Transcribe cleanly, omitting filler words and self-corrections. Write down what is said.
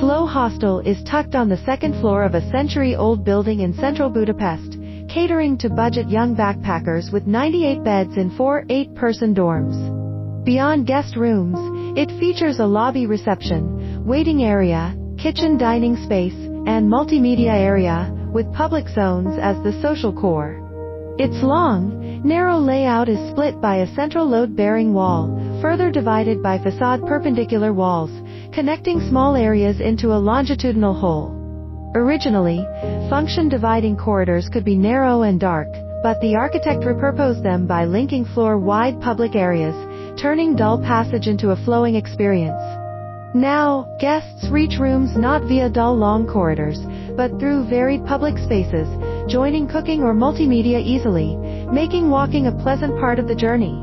Flow Hostel is tucked on the second floor of a century-old building in central Budapest, catering to budget young backpackers with 98 beds in 4 8-person dorms. Beyond guest rooms, it features a lobby reception, waiting area, kitchen dining space, and multimedia area, with public zones as the social core. Its long, narrow layout is split by a central load-bearing wall, further divided by facade perpendicular walls, connecting small areas into a longitudinal whole. Originally, function dividing corridors could be narrow and dark, but the architect repurposed them by linking floor-wide public areas, turning dull passage into a flowing experience. Now, guests reach rooms not via dull long corridors, but through varied public spaces, joining cooking or multimedia easily, making walking a pleasant part of the journey.